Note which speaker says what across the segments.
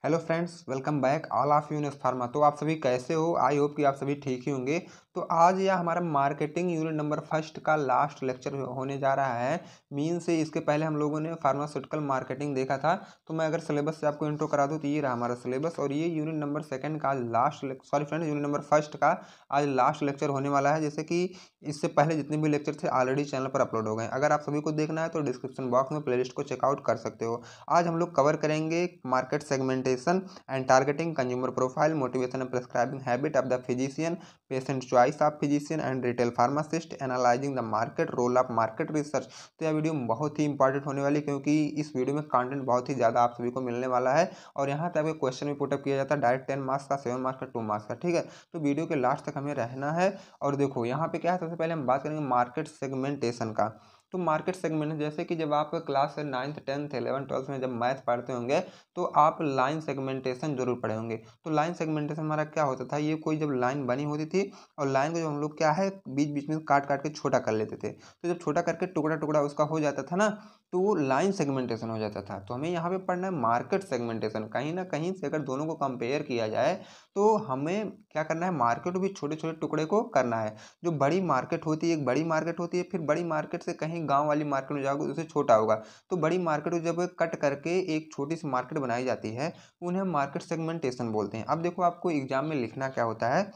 Speaker 1: Hello friends, welcome back all of Eunice Pharma. तो आप सभी कैसे हो? आई होप कि आप सभी ठीक ही होंगे। तो आज यह हमारा मार्केटिंग यूनिट नंबर फर्स्ट का लास्ट लेक्चर होने जा रहा है। मीन से इसके पहले हम लोगों ने फार्मास्यूटिकल मार्केटिंग देखा था। तो मैं अगर सिलेबस से आपको इंट्रो करा दूँ तो ये रहा हमारा सिलेबस, और ये यूनिट नंबर सेकंड का आज last sorry friends, unit number first का आज लास्ट लेक्चर होने वाला है। जैसे कि इससे पहले जितने भी लेक्चर थे ऑलरेडी चैनल पर अपलोड हो गए। अगर आप सभी को देखना है तो डिस्क्रिप्शन बॉक्स में प्लेलिस्ट को चेकआउट कर सकते हो। आज हम लोग कवर करेंगे market segmentation and targeting, consumer profile, motivation and prescribing habit of the physician, patient choice of physician and retail pharmacist, analysing the market, role of market research. तो यह वीडियो बहुत ही इंपॉर्टेंट होने वाली, क्योंकि इस वीडियो में content बहुत ही ज़्यादा आप सभी को मिलने वाला है। और यहाँ तक क्वेश्चन भी पुटअप किया जाता है, डायरेक्ट 10 मार्क्स का, 7 मार्क्स का, 2 मार्क्स का। ठीक है, तो वीडियो के लास्ट तक हमें रहना है। और देखो यहाँ पे क्या है, सबसे पहले हम बात करेंगे मार्केट सेगमेंटेशन का। तो मार्केट सेगमेंट जैसे कि जब आप class 9th 10th 11th 12th में जब मैथ पढ़ते होंगे तो आप लाइन सेगमेंटेशन जरूर पढ़े होंगे। तो लाइन सेगमेंटेशन हमारा क्या होता था, ये कोई जब लाइन बनी होती थी और लाइन को जब हम लोग क्या है बीच बीच में काट काट के छोटा कर लेते थे, तो जब छोटा करके टुकड़ा टुकड़ा उसका हो जाता था ना, तो वो लाइन सेगमेंटेशन हो जाता था। तो हमें यहाँ पे पढ़ना है मार्केट सेगमेंटेशन। कहीं ना कहीं से अगर दोनों को कंपेयर किया जाए तो हमें क्या करना है, मार्केट को भी छोटे छोटे टुकड़े को करना है। जो बड़ी मार्केट होती है, एक बड़ी मार्केट होती है, फिर बड़ी मार्केट से कहीं गांव वाली मार्केट में जाओगे उससे छोटा होगा। तो बड़ी मार्केट को जब कट करके एक छोटी सी मार्केट बनाई जाती है, उन्हें मार्केट सेगमेंटेशन बोलते हैं। अब देखो आपको एग्जाम में लिखना क्या होता है,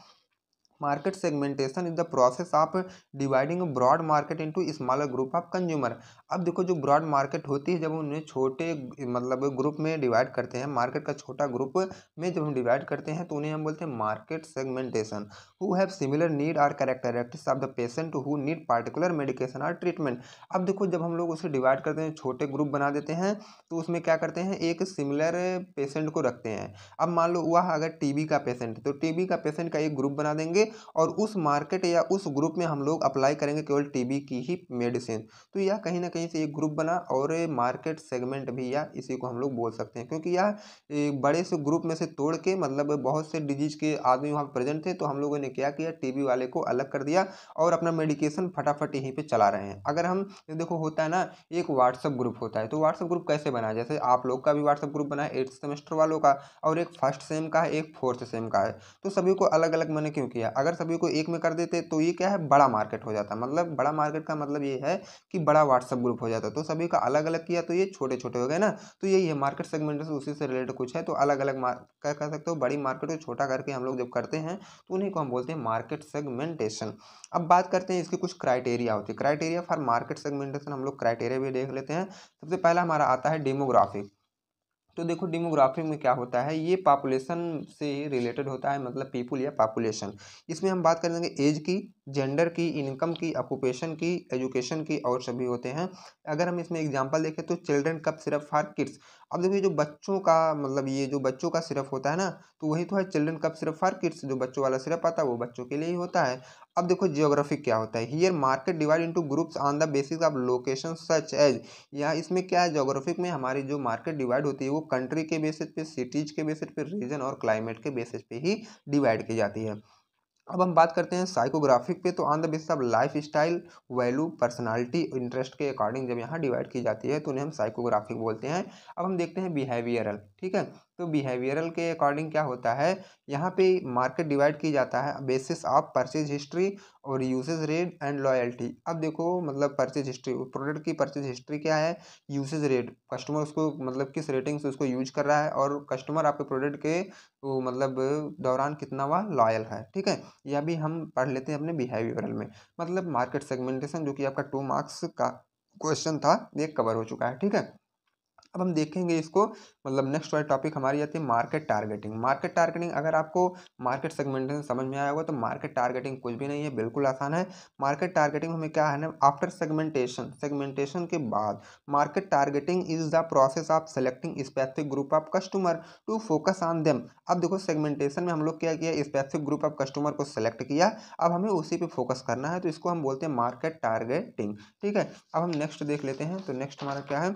Speaker 1: market segmentation is the process of dividing broad market into smaller group of consumer. अब देखो जो ब्रॉड मार्केट होती है, जब उन्हें छोटे मतलब ग्रुप में डिवाइड करते हैं, मार्केट का छोटा ग्रुप में जब हम डिवाइड करते हैं तो उन्हें हम बोलते हैं market segmentation. Who have similar need और characteristics of the patient who need particular medication और ट्रीटमेंट। अब देखो जब हम लोग उसे डिवाइड करते हैं, छोटे ग्रुप बना देते हैं, तो उसमें क्या करते हैं, एक सिमिलर पेशेंट को रखते हैं। अब मान लो वह अगर टीबी का पेशेंट है तो टीबी का पेशेंट का एक ग्रुप बना देंगे और उस मार्केट या उस ग्रुप में हम लोग अप्लाई करेंगे केवल टीबी की ही मेडिसिन। तो यह कहीं ना कहीं से एक ग्रुप बना, और मार्केट सेगमेंट भी या इसी को हम लोग बोल सकते हैं, क्योंकि यह बड़े से ग्रुप में से तोड़ के, मतलब बहुत से डिजीज के आदमी वहाँ प्रेजेंट थे, तो हम लोगों ने क्या किया, टीबी वाले को अलग कर दिया और अपना मेडिकेशन फटाफट यहीं पे चला रहे हैं। अगर हम देखो होता है ना, एक व्हाट्सएप ग्रुप होता है, तो व्हाट्सएप ग्रुप कैसे बना है, जैसे आप लोग का भी व्हाट्सएप ग्रुप बना है 8th सेमेस्टर वालों का, और एक फर्स्ट सेम का है, एक 4th सेम का है। तो सभी को अलग अलग मैंने क्यों किया, अगर सभी को एक में कर देते तो ये क्या है, बड़ा मार्केट हो जाता। मतलब बड़ा मार्केट का मतलब ये है कि बड़ा व्हाट्सएप ग्रुप हो जाता। तो सभी का अलग अलग किया तो ये छोटे छोटे हो गए ना। तो यही है मार्केट सेगमेंटेशन, उसी से रिलेटेड कुछ है। तो अलग अलग क्या कह सकते हो, बड़ी मार्केट को छोटा करके हम लोग जब करते हैं तो उन्हीं को हम बोलते हैं मार्केट सेगमेंटेशन। अब बात करते हैं इसके कुछ क्राइटेरिया होती है। क्राइटेरिया फॉर मार्केट सेगमेंटेशन, हम लोग क्राइटेरिया भी देख लेते हैं। सबसे पहला हमारा आता है डेमोग्राफिक। तो देखो डेमोग्राफी में क्या होता है, ये पॉपुलेशन से रिलेटेड होता है, मतलब पीपुल या पॉपुलेशन। इसमें हम बात करेंगे एज की, जेंडर की, इनकम की, ऑक्यूपेशन की, एजुकेशन की, और सभी होते हैं। अगर हम इसमें एग्जांपल देखें तो चिल्ड्रन कप सिर्फ फॉर किड्स। अब देखो ये जो बच्चों का, मतलब ये जो बच्चों का सिरप होता है ना, तो वही तो है चिल्ड्रन कप सिर्फ फॉर किड्स। जो बच्चों वाला सिरप आता है वो बच्चों के लिए ही होता है। अब देखो जियोग्राफिक क्या होता है, here market divide into groups on the basis of location such as. या इसमें क्या है, ज्योग्राफिक में हमारी जो मार्केट डिवाइड होती है वो कंट्री के बेसिस पे, सिटीज के बेसिस पे, रीजन और क्लाइमेट के बेसिस पे ही डिवाइड की जाती है। अब हम बात करते हैं साइकोग्राफिक पे, तो on the basis of life style, value, personality, interest के अकॉर्डिंग जब यहाँ डिवाइड की जाती है तो उन्हें हम साइकोग्राफिक बोलते हैं। अब हम देखते हैं बिहेवियरल। ठीक है, तो बिहेवियरल के अकॉर्डिंग क्या होता है, यहाँ पे मार्केट डिवाइड की जाता है बेसिस ऑफ परचेज हिस्ट्री और यूसेज रेट एंड लॉयल्टी। अब देखो मतलब परचेज हिस्ट्री, प्रोडक्ट की परचेज हिस्ट्री क्या है, यूसेज रेट, कस्टमर उसको मतलब किस रेटिंग से उसको यूज कर रहा है, और कस्टमर आपके प्रोडक्ट के वो मतलब दौरान कितना वह लॉयल है। ठीक है, यह भी हम पढ़ लेते हैं अपने बिहेवियरल में। मतलब मार्केट सेगमेंटेशन जो कि आपका 2 मार्क्स का क्वेश्चन था, ये कवर हो चुका है। ठीक है, अब हम देखेंगे इसको, मतलब नेक्स्ट वाली टॉपिक हमारी आती है मार्केट टारगेटिंग। मार्केट टारगेटिंग, अगर आपको मार्केट सेगमेंटेशन समझ में आया होगा तो मार्केट टारगेटिंग कुछ भी नहीं है, बिल्कुल आसान है। मार्केट टारगेटिंग हमें क्या है ना, आफ्टर सेगमेंटेशन, सेगमेंटेशन के बाद market targeting is the process of selecting specific group of customer to focus on them. अब देखो सेगमेंटेशन में हम लोग क्या किया, स्पेसिफिक ग्रुप ऑफ कस्टमर को सेलेक्ट किया, अब हमें उसी पे फोकस करना है, तो इसको हम बोलते हैं मार्केट टारगेटिंग। ठीक है, अब हम नेक्स्ट देख लेते हैं। तो नेक्स्ट हमारा क्या है,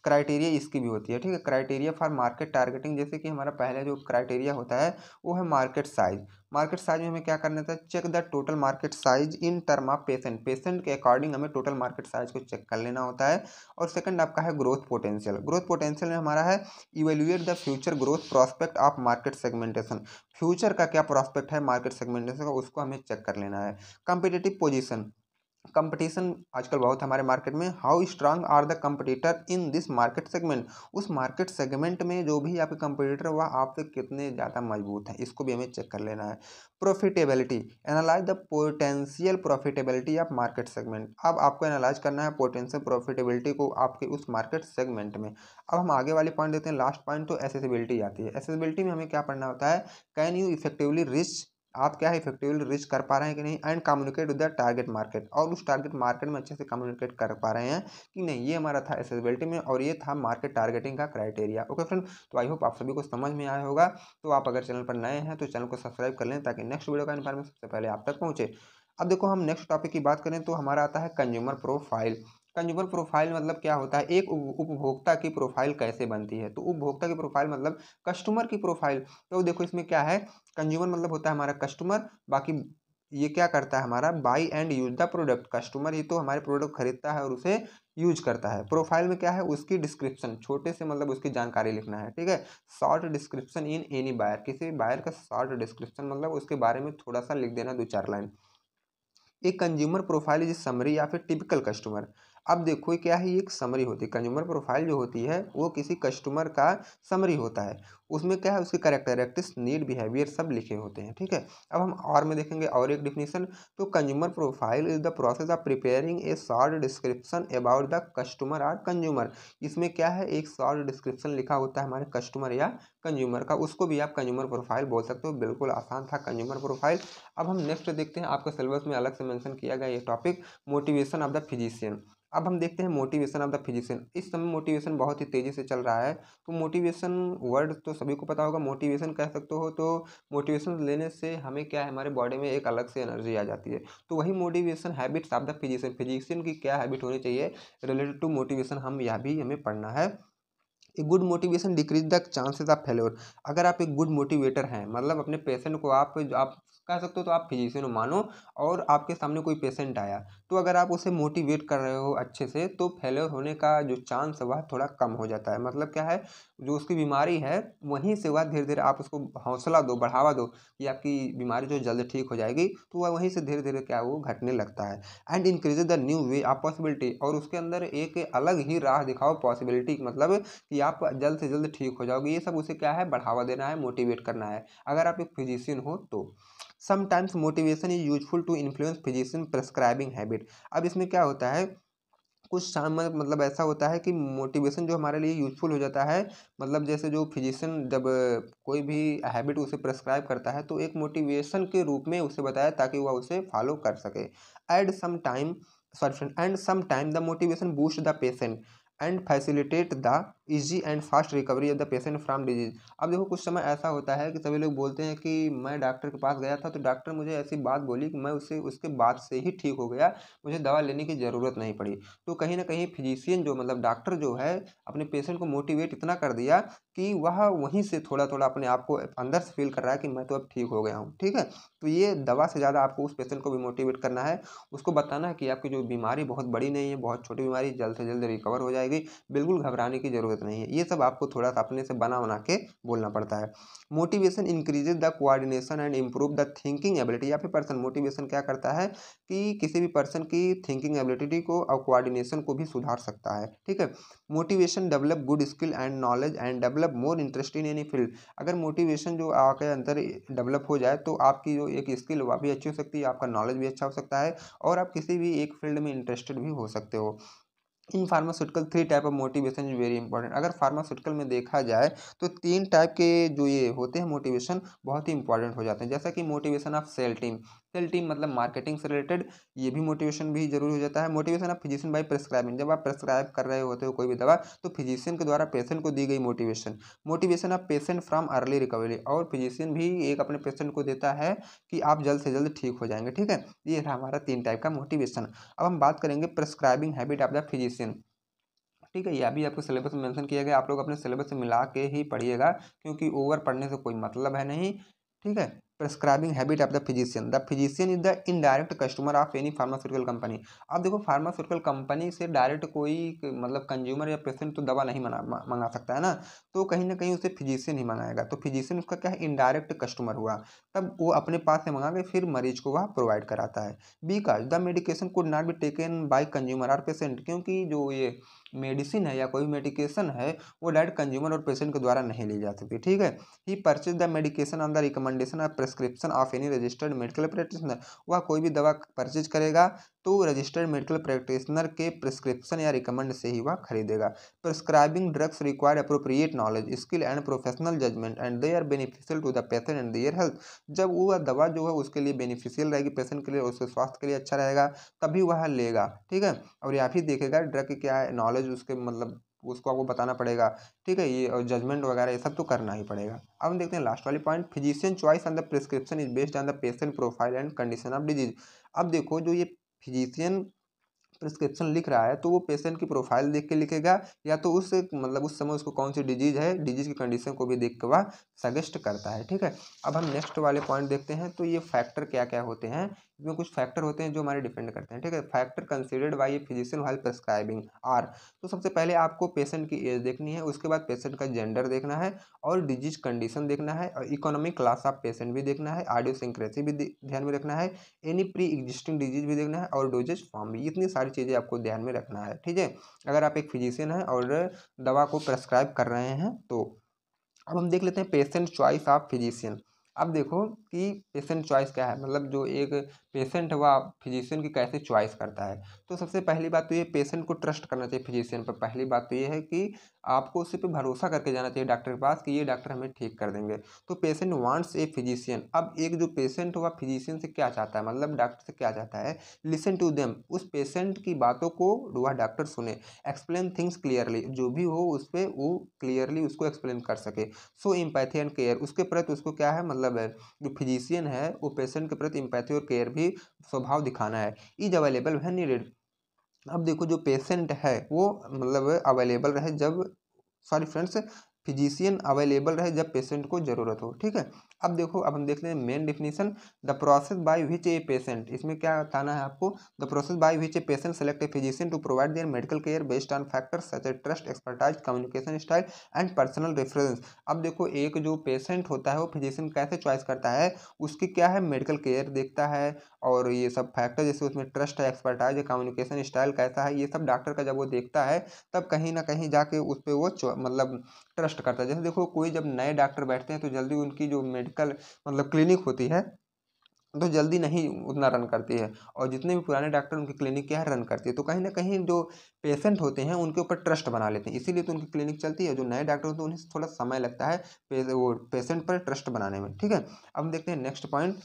Speaker 1: क्राइटेरिया इसकी भी होती है, ठीक है। क्राइटेरिया फॉर मार्केट टारगेटिंग, जैसे कि हमारा पहला जो क्राइटेरिया होता है वो है मार्केट साइज। मार्केट साइज में हमें क्या करना था, check the total market size in term of patient, patient के अकॉर्डिंग हमें टोटल मार्केट साइज को चेक कर लेना होता है। और सेकंड आपका है ग्रोथ पोटेंशियल। ग्रोथ पोटेंशियल में हमारा है evaluate the future growth prospect of market segmentation, future का क्या प्रोस्पेक्ट है मार्केट सेगमेंटेशन का, उसको हमें चेक कर लेना है। कॉम्पिटिटिव पोजीशन, कंपटीशन आजकल बहुत हमारे मार्केट में, how strong are the competitor in this market segment, उस मार्केट सेगमेंट में जो भी आपके कंपटीटर वह आपसे कितने ज़्यादा मजबूत हैं, इसको भी हमें चेक कर लेना है। Profitability, analyse the potential profitability of market segment, अब आपको एनालाइज करना है पोटेंशियल प्रॉफिटेबिलिटी को आपके उस मार्केट सेगमेंट में। अब हम आगे वाले पॉइंट देते हैं, लास्ट पॉइंट तो एसेसिबिलिटी आती है। एसेसिबिलिटी में हमें क्या पढ़ना होता है, कैन यू इफेक्टिवली रीच, आप क्या है इफेक्टिवली रीच कर पा रहे हैं कि नहीं, and communicate with the target market, और उस टारगेट मार्केट में अच्छे से कम्युनिकेट कर पा रहे हैं कि नहीं, ये हमारा था एसेसिबिलिटी में, और ये था मार्केट टारगेटिंग का क्राइटेरिया। ओके फ्रेंड, तो आई होप आप सभी को समझ में आया होगा। तो आप अगर चैनल पर नए हैं तो चैनल को सब्सक्राइब कर लें ताकि नेक्स्ट वीडियो का इन्फॉर्मेशन सबसे पहले आप तक पहुंचे। अब देखो हम नेक्स्ट टॉपिक की बात करें तो हमारा आता है कंज्यूमर प्रोफाइल। कंज्यूमर प्रोफाइल मतलब क्या होता है, एक उपभोक्ता की प्रोफाइल कैसे बनती है, तो उपभोक्ता की प्रोफाइल मतलब कस्टमर की प्रोफाइल। तो देखो इसमें क्या है, कंज्यूमर मतलब होता है हमारा कस्टमर, बाकी ये क्या करता है हमारा buy and use the product, customer ही तो हमारे प्रोडक्ट खरीदता है और उसे यूज करता है। प्रोफाइल में क्या है, उसकी डिस्क्रिप्शन, छोटे से मतलब उसकी जानकारी लिखना है, ठीक है। Short description in any buyer, किसी भी बायर का शॉर्ट डिस्क्रिप्शन मतलब उसके बारे में थोड़ा सा लिख देना, 2-4 लाइन। एक कंज्यूमर प्रोफाइल इज समरी या फिर टिपिकल कस्टमर। अब देखो ये क्या है, ये एक समरी होती है। कंज्यूमर प्रोफाइल जो होती है वो किसी कस्टमर का समरी होता है। उसमें क्या है, उसके कैरेक्टरिस्टिक्स, नीड, बिहेवियर सब लिखे होते हैं, ठीक है। अब हम और में देखेंगे और एक डिफिनीशन, तो consumer profile is the process of preparing A short description about the customer और कंज्यूमर। इसमें क्या है, एक शॉर्ट डिस्क्रिप्शन लिखा होता है हमारे कस्टमर या कंज्यूमर का, उसको भी आप कंज्यूमर प्रोफाइल बोल सकते हो। बिल्कुल आसान था कंज्यूमर प्रोफाइल। अब हम नेक्स्ट देखते हैं, आपका सिलेबस में अलग से मेंशन किया गया ये topic, motivation of the physician. अब हम देखते हैं मोटिवेशन ऑफ द फिजिशियन। इस समय मोटिवेशन बहुत ही तेज़ी से चल रहा है, तो मोटिवेशन वर्ड तो सभी को पता होगा, मोटिवेशन कह सकते हो। तो मोटिवेशन लेने से हमें क्या है, हमारे बॉडी में एक अलग से एनर्जी आ जाती है। तो वही motivation habits of the physician, physician की क्या हैबिट होनी चाहिए रिलेटेड टू मोटिवेशन, हम यह भी हमें पढ़ना है। A good motivation decrease the chances of failure, अगर आप एक गुड मोटिवेटर हैं, मतलब अपने पेशेंट को आप कह सकते हो, तो आप फिजिशियन हो मानो, और आपके सामने कोई पेशेंट आया, तो अगर आप उसे मोटिवेट कर रहे हो अच्छे से, तो फेल्योर होने का जो चांस है वह थोड़ा कम हो जाता है। मतलब क्या है, जो उसकी बीमारी है वहीं से वह धीरे धीरे आप उसको हौसला दो, बढ़ावा दो कि आपकी बीमारी जो जल्द ठीक हो जाएगी, तो वह वहीं से धीरे धीरे क्या वो घटने लगता है। And increase the new way of possibility, और उसके अंदर एक अलग ही राह दिखाओ पॉसिबिलिटी, मतलब कि आप जल्द से जल्द ठीक हो जाओगे। ये सब उसे क्या है, बढ़ावा देना है, मोटिवेट करना है, अगर आप एक फिजिशियन हो तो। Sometimes motivation is useful to influence physician prescribing habit. अब इसमें क्या होता है, कुछ समय मतलब ऐसा होता है कि मोटिवेशन जो हमारे लिए यूजफुल हो जाता है, मतलब जैसे जो फिजिशियन जब कोई भी हैबिट उसे प्रेस्क्राइब करता है, तो एक मोटिवेशन के रूप में उसे बताया ताकि वह उसे फॉलो कर सके। Add some time sorry and some time the motivation boost the patient and facilitate the easy and fast recovery of the patient from disease. अब देखो कुछ समय ऐसा होता है कि सभी लोग बोलते हैं कि मैं डॉक्टर के पास गया था, तो डॉक्टर मुझे ऐसी बात बोली कि मैं उससे उसके बाद से ही ठीक हो गया, मुझे दवा लेने की ज़रूरत नहीं पड़ी। तो कहीं न कहीं फिजिशियन जो मतलब डॉक्टर जो है, अपने पेशेंट को मोटिवेट इतना कर दिया कि वह वहीं से थोड़ा-थोड़ा अपने आप को अंदर से फ़ील कर रहा है कि मैं तो अब ठीक हो गया हूँ, ठीक है? तो ये दवा से ज़्यादा आपको उस पेशेंट को भी मोटिवेट करना है, उसको बताना है कि आपकी जो बीमारी बहुत बड़ी नहीं है, बहुत छोटी बीमारी, जल्द से जल्द रिकवर हो जाएगी, बिल्कुल घबराने की ज़रूरत नहीं है। ये सब आपको थोड़ा-सा अपने से बना-बना के बोलना पड़ता है। Motivation increases the coordination and improve the thinking ability, या फिर पर्सन मोटिवेशन क्या करता है कि किसी भी पर्सन की थिंकिंग एबिलिटी को और कोऑर्डिनेशन को भी सुधार सकता है, ठीक है। Motivation develop good skill and knowledge and develop more interest in any field, अगर मोटिवेशन जो आपके अंदर डेवलप हो जाए, तो आपकी जो एक स्किल वह भी अच्छी हो सकती है, आपका नॉलेज भी अच्छा हो सकता है, और आप किसी भी एक फील्ड में इंटरेस्टेड भी हो सकते हो। In pharmaceutical 3 type of motivation is very important, अगर फार्मास्यूटिकल में देखा जाए तो 3 टाइप के जो ये होते हैं मोटिवेशन बहुत ही इंपॉर्टेंट हो जाते हैं। जैसा कि motivation of sale team, sale team मतलब मार्केटिंग से रिलेटेड, ये भी मोटिवेशन भी जरूरी हो जाता है। Motivation of physician by prescribing, जब आप प्रेस्क्राइब कर रहे होते हो कोई भी दवा, तो फिजिशियन के द्वारा पेशेंट को दी गई motivation. Motivation of patient from early recovery, और फिजिशियन भी एक अपने पेशेंट को देता है कि आप जल्द से जल्द ठीक हो जाएंगे, ठीक है। ये था हमारा 3 टाइप का मोटिवेशन। अब हम बात करेंगे प्रेस्क्राइबिंग हैबिट ऑफ द फिजिशियन। ठीक है, यह भी आपको सिलेबस में मेंशन किया गया, आप लोग अपने सिलेबस से मिला के ही पढ़िएगा, क्योंकि ओवर पढ़ने से कोई मतलब है नहीं। ठीक है, prescribing habit of the physician is the indirect customer of any pharmaceutical company. अब देखो, फार्मास्यूटिकल कंपनी से डायरेक्ट कोई मतलब कंज्यूमर या पेशेंट तो दवा नहीं मंगा सकता है ना, तो कहीं ना कहीं उसे फिजिशियन ही मंगाएगा, तो फिजिशियन उसका क्या है, इनडायरेक्ट कस्टमर हुआ, तब वो अपने पास से मंगा के फिर मरीज को वह प्रोवाइड कराता है। Because the medication could not be taken by consumer और पेशेंट, क्योंकि जो ये मेडिसिन है या कोई मेडिकेशन है वो डायरेक्ट कंज्यूमर और पेशेंट के द्वारा नहीं ली जा सकती। ठीक है, he purchase the medication on the recommendation और prescription of any registered medical practitioner. वह कोई भी दवा परचेज करेगा तो रजिस्टर्ड मेडिकल प्रैक्टिशनर के प्रिस्क्रिप्शन या रिकमेंड से ही वह खरीदेगा। Prescribing drugs require appropriate knowledge, skill and professional judgement and they are beneficial to the patient and their health. जब वो दवा जो है उसके लिए बेनिफिशियल रहेगी, पेशेंट के लिए, उसके स्वास्थ्य के लिए अच्छा रहेगा, तभी वह लेगा। ठीक है, और या फिर देखेगा ड्रग की क्या है नॉलेज, उसके मतलब उसको आपको बताना पड़ेगा। ठीक है, ये और जजमेंट वगैरह ये सब तो करना ही पड़ेगा। अब हम देखते हैं लास्ट वाली point, physician choice on the prescription is based on the patient profile and condition of disease. अब देखो, जो ये फिजिशियन प्रिस्क्रिप्शन लिख रहा है तो वो पेशेंट की प्रोफाइल देख के लिखेगा, या तो उस मतलब उस समय उसको कौन सी डिजीज है, डिजीज की कंडीशन को भी देख के वह सजेस्ट करता है। ठीक है, अब हम नेक्स्ट वाले पॉइंट देखते हैं, तो ये फैक्टर क्या क्या होते हैं, इसमें कुछ फैक्टर होते हैं जो हमारे डिपेंड करते हैं। ठीक है, factor considered by a physician while prescribing are. तो सबसे पहले आपको पेशेंट की एज देखनी है, उसके बाद पेशेंट का जेंडर देखना है, और डिजीज कंडीशन देखना है, और इकोनॉमिक क्लास ऑफ पेशेंट भी देखना है, आइडियोसिंक्रेसी भी ध्यान में रखना है, एनी प्री एग्जिस्टिंग डिजीज भी देखना है, और डोजेज फॉर्म भी। इतनी सारी चीज़ें आपको ध्यान में रखना है। ठीक है, अगर आप एक फिजिशियन हैं और दवा को प्रेस्क्राइब कर रहे हैं तो। अब हम देख लेते हैं पेशेंट चॉइस ऑफ फिजिशियन। अब देखो कि पेशेंट चॉइस क्या है, मतलब जो एक पेशेंट है वह फिजिशियन की कैसे चॉइस करता है। तो सबसे पहली बात तो ये, पेशेंट को ट्रस्ट करना चाहिए फिजिशियन पर। पहली बात तो ये है कि आपको उसी पे भरोसा करके जाना चाहिए डॉक्टर के पास कि ये डॉक्टर हमें ठीक कर देंगे। तो पेशेंट वांट्स ए फिजिशियन। अब एक जो पेशेंट हुआ फिजिशियन से क्या चाहता है, मतलब डॉक्टर से क्या चाहता है, लिसन टू देम, उस पेशेंट की बातों को वह डॉक्टर सुने, एक्सप्लेन थिंग्स क्लियरली, जो भी हो उस पर वो क्लियरली उसको एक्सप्लेन कर सके। सो एम्पैथी एंड केयर, उसके प्रति उसको क्या है, मतलब है जो फिजिशियन है वो पेशेंट के प्रति एम्पैथी और केयर भी स्वभाव दिखाना है। Is available when needed. अब देखो, जो पेशेंट है वो मतलब अवेलेबल रहे जब, सॉरी फ्रेंड्स, फिजिशियन अवेलेबल रहे जब पेशेंट को जरूरत हो। ठीक है, अब देखो, अब हम देख लें main definition, the process by which a patient, इसमें क्या बताना है आपको, the process by which a patient select a physician to provide their medical care based on factors such as trust, expertise, communication style and personal reference. अब देखो, एक जो patient होता है वो फिजिशियन कैसे चॉइस करता है, उसकी क्या है, मेडिकल केयर देखता है, और ये सब फैक्टर जैसे उसमें ट्रस्ट है, एक्सपर्टाइज है, कम्युनिकेशन स्टाइल कैसा है, ये सब डॉक्टर का जब वो देखता है तब कहीं ना कहीं जाके उस पर वो मतलब ट्रस्ट करता है। जैसे देखो, कोई जब नए डॉक्टर बैठते हैं तो जल्दी उनकी जो मेडिकल मतलब क्लिनिक होती है तो जल्दी नहीं उतना रन करती है, और जितने भी पुराने डॉक्टर उनकी क्लिनिक क्या है रन करती है, तो कहीं ना कहीं जो पेशेंट होते हैं उनके ऊपर ट्रस्ट बना लेते हैं, इसीलिए तो उनकी क्लिनिक चलती है। जो नए डॉक्टर होते हैं उन्हें थोड़ा समय लगता है वो पेशेंट पर ट्रस्ट बनाने में। ठीक है, अब हम देखते हैं नेक्स्ट पॉइंट।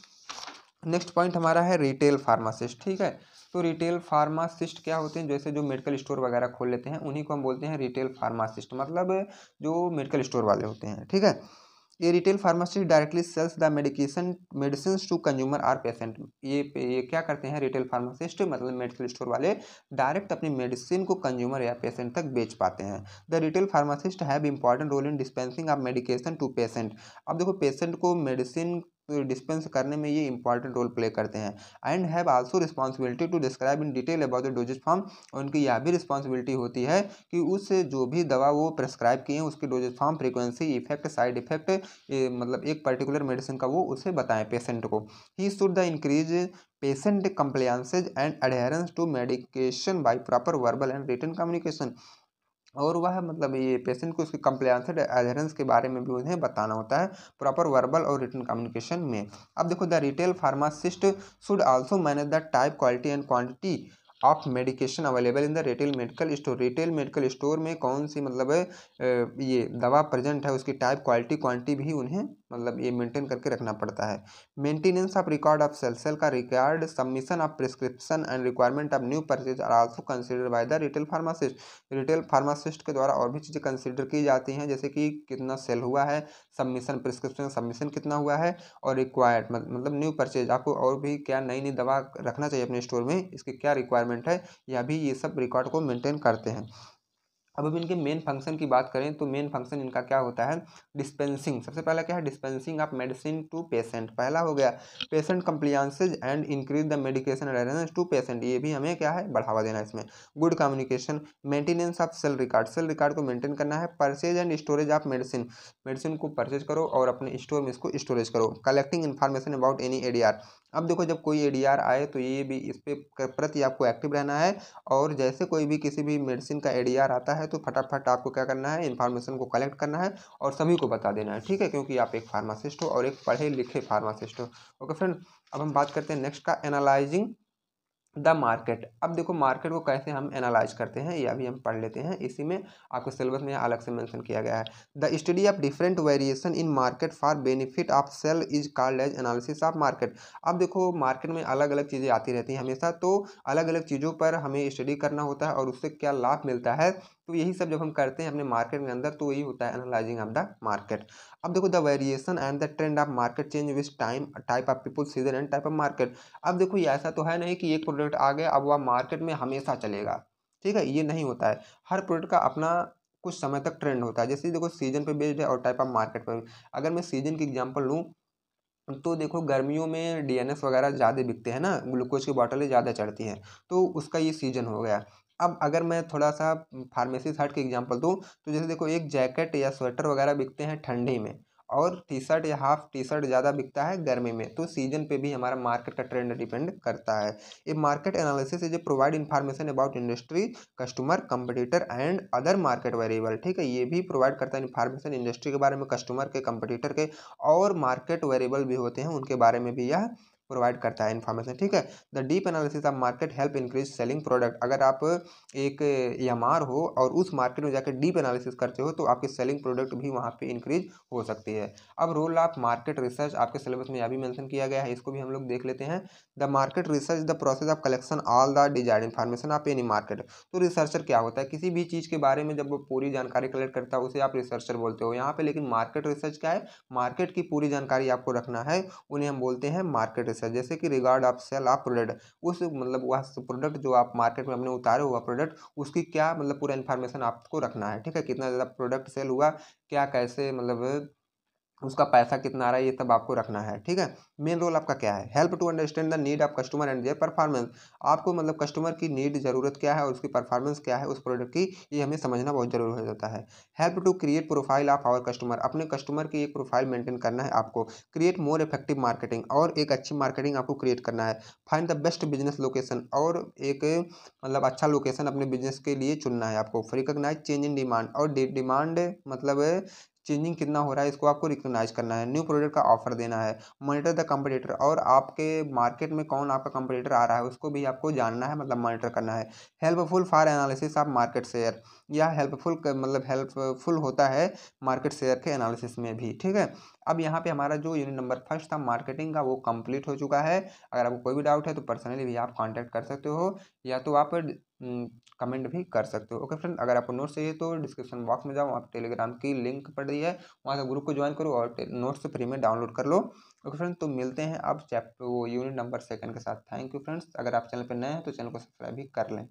Speaker 1: नेक्स्ट पॉइंट हमारा है रिटेल फार्मासिस्ट। ठीक है, तो रिटेल फार्मासिस्ट क्या होते हैं, जैसे जो मेडिकल स्टोर वगैरह खोल लेते हैं उन्हीं को हम बोलते हैं रिटेल फार्मासिस्ट, मतलब जो मेडिकल स्टोर वाले होते हैं। ठीक है, ये retail pharmacist directly sells the medicine to consumer or patient. ये क्या करते हैं रिटेल फार्मासिस्ट, मतलब मेडिकल स्टोर वाले डायरेक्ट अपनी मेडिसिन को कंज्यूमर या पेशेंट तक बेच पाते हैं। The retail pharmacist have important role in dispensing of medication to patient. अब देखो, पेशेंट को मेडिसिन डिस्पेंस करने में ये इंपॉर्टेंट रोल प्ले करते हैं। And have also responsibility to describe in detail about the dosages form. उनकी यह भी रिस्पॉन्सिबिलिटी होती है कि उस जो भी दवा वो प्रेस्क्राइब किए हैं उसकी doses form, frequency, effect, side effect, मतलब एक पर्टिकुलर मेडिसिन का वो उसे बताएं पेशेंट को। He should the increase patient compliances and adherence to medication by proper verbal and written communication. और वह मतलब ये पेशेंट को उसके कंप्लायंस एंड अडेयरेंस के बारे में भी उन्हें बताना होता है प्रॉपर वर्बल और रिटन कम्युनिकेशन में। अब देखो, the retail pharmacist should also manage the type, quality and quantity of medication available in the retail medical store. Retail medical store में कौन सी मतलब ये दवा प्रेजेंट है उसकी टाइप, क्वालिटी, क्वांटिटी भी उन्हें मतलब ये मेंटेन करके रखना पड़ता है। Maintenance of record of sale का record, submission of prescription and requirement of new purchase are also considered by the retail pharmacist. Retail pharmacist के द्वारा और भी चीज़ें कंसिडर की जाती हैं, जैसे कि कितना सेल हुआ है, सबमिशन, प्रिस्क्रिप्शन सबमिशन कितना हुआ है, और रिक्वायर्ड मतलब न्यू परचेज, आपको और भी क्या नई नई दवा रखना चाहिए अपने स्टोर में, इसकी क्या रिक्वायरमेंट है, या भी ये सब रिकॉर्ड को मेंटेन करते हैं। अब इनके मेन फंक्शन की बात करें तो मेन फंक्शन इनका क्या होता है, डिस्पेंसिंग। सबसे पहला क्या है, dispensing of medicine to patient, पहला हो गया। Patient compliances and increase the medication awareness to patient, ये भी हमें क्या है, बढ़ावा देना है इसमें। Good communication, maintenance of sale record को मेंटेन करना है। Purchase and storage of medicine, medicine को परचेज करो और अपने स्टोर में इसको स्टोरेज करो। Collecting information about any ADR, अब देखो जब कोई एडीआर आए तो ये भी इस पे प्रति आपको एक्टिव रहना है, और जैसे कोई भी किसी भी मेडिसिन का एडीआर आता है तो फटाफट आपको क्या करना है, इन्फॉर्मेशन को कलेक्ट करना है और सभी को बता देना है, ठीक है, क्योंकि आप एक फार्मासिस्ट हो और एक पढ़े लिखे फार्मासिस्ट हो। ओके फ्रेंड, अब हम बात करते हैं नेक्स्ट का, एनालाइजिंग द मार्केट। अब देखो मार्केट को कैसे हम एनालाइज करते हैं ये अभी हम पढ़ लेते हैं, इसी में आपको सिलेबस में अलग से मेंशन किया गया है। The study of different variation in market for benefit of sale is called as analysis of market. अब देखो मार्केट में अलग अलग चीज़ें आती रहती हैं हमेशा, तो अलग अलग चीज़ों पर हमें स्टडी करना होता है और उससे क्या लाभ मिलता है, तो यही सब जब हम करते हैं अपने मार्केट के अंदर तो यही होता है एनालाइजिंग ऑफ द मार्केट। अब देखो the variation and the trend of market change with time, type of people, season and type of market. अब देखो ये ऐसा तो है नहीं कि एक प्रोडक्ट आ गया अब वह मार्केट में हमेशा चलेगा, ठीक है, ये नहीं होता है। हर प्रोडक्ट का अपना कुछ समय तक ट्रेंड होता है, जैसे देखो सीजन पे बेस्ड है और टाइप ऑफ मार्केट पर। अगर मैं सीजन की एग्जांपल लूँ तो देखो गर्मियों में डीएनएस वगैरह ज़्यादा बिकते हैं ना, ग्लूकोज की बॉटलें ज़्यादा चढ़ती हैं, तो उसका ये सीजन हो गया। अब अगर मैं थोड़ा सा फार्मेसी साइड की एग्जांपल दूँ तो जैसे देखो एक जैकेट या स्वेटर वगैरह बिकते हैं ठंडी में, और टी शर्ट या हाफ टी शर्ट ज़्यादा बिकता है गर्मी में, तो सीजन पे भी हमारा मार्केट का ट्रेंड डिपेंड करता है। A market analysis is a provide information about industry, customer, competitor and other market variable, ठीक है, ये भी प्रोवाइड करता है इन्फॉर्मेशन इंडस्ट्री के बारे में, कस्टमर के, कंपटीटर के और मार्केट वेरिएबल भी होते हैं उनके बारे में भी यह प्रोवाइड करता है इन्फॉर्मेशन, ठीक है। The deep analysis of market help increase selling product, अगर आप एक एमआर हो और उस मार्केट में जाकर डीप एनालिसिस करते हो तो आपकी सेलिंग प्रोडक्ट भी वहाँ पे इंक्रीज हो सकती है। अब रोल ऑफ मार्केट रिसर्च आपके सिलेबस में यह भी मेंशन किया गया है, इसको भी हम लोग देख लेते हैं। The market research the process of collection all the desired information of any market. तो रिसर्चर क्या होता है, किसी भी चीज़ के बारे में जब वो पूरी जानकारी कलेक्ट करता है उसे आप रिसर्चर बोलते हो यहाँ पे, लेकिन मार्केट रिसर्च क्या है, मार्केट की पूरी जानकारी आपको रखना है, उन्हें हम बोलते हैं मार्केट रिसर्च। जैसे कि regard of sale of product, उस मतलब वह प्रोडक्ट जो आप मार्केट में अपने उतारे हुआ प्रोडक्ट उसकी क्या मतलब पूरा इन्फॉर्मेशन आपको रखना है, ठीक है, कितना ज़्यादा प्रोडक्ट सेल हुआ, क्या कैसे मतलब उसका पैसा कितना आ रहा है, ये सब आपको रखना है, ठीक है। मेन रोल आपका क्या है, help to understand the need of customer and their performance, आपको मतलब कस्टमर की नीड ज़रूरत क्या है और उसकी परफॉर्मेंस क्या है उस प्रोडक्ट की, ये हमें समझना बहुत ज़रूरी हो जाता है। Help to create profile of our customer, अपने कस्टमर की एक प्रोफाइल मेंटेन करना है आपको। क्रिएट मोर इफेक्टिव मार्केटिंग, और एक अच्छी मार्केटिंग आपको क्रिएट करना है। Find the best business location, और एक मतलब अच्छा लोकेशन अपने बिजनेस के लिए चुनना है आपको। रिकॉग्नाइज चेंज इन डिमांड, और डिमांड मतलब चेंजिंग कितना हो रहा है इसको आपको रिकॉग्नाइज करना है। न्यू प्रोडक्ट का ऑफर देना है। मॉनिटर द कंपटीटर, और आपके मार्केट में कौन आपका कंपटीटर आ रहा है उसको भी आपको जानना है, मतलब मॉनिटर करना है। Helpful for analysis of market share, यह हेल्पफुल मतलब हेल्पफुल होता है मार्केट शेयर के एनालिसिस में भी, ठीक है। अब यहाँ पे हमारा जो यूनिट नंबर फर्स्ट था मार्केटिंग का वो कंप्लीट हो चुका है। अगर आपको कोई भी डाउट है तो पर्सनली भी आप कांटेक्ट कर सकते हो, या तो आप कमेंट भी कर सकते हो। ओके फ्रेंड, अगर आपको नोट्स चाहिए तो डिस्क्रिप्शन बॉक्स में जाओ, आप टेलीग्राम की लिंक पड़ रही है, वहाँ से ग्रुप को ज्वाइन करो और नोट्स फ्री में डाउनलोड कर लो। ओके फ्रेंड, तो मिलते हैं अब चैप्टर वो यूनिट नंबर सेकंड के साथ। थैंक यू फ्रेंड्स, अगर आप चैनल पर नए हैं तो चैनल को सब्सक्राइब भी कर लें।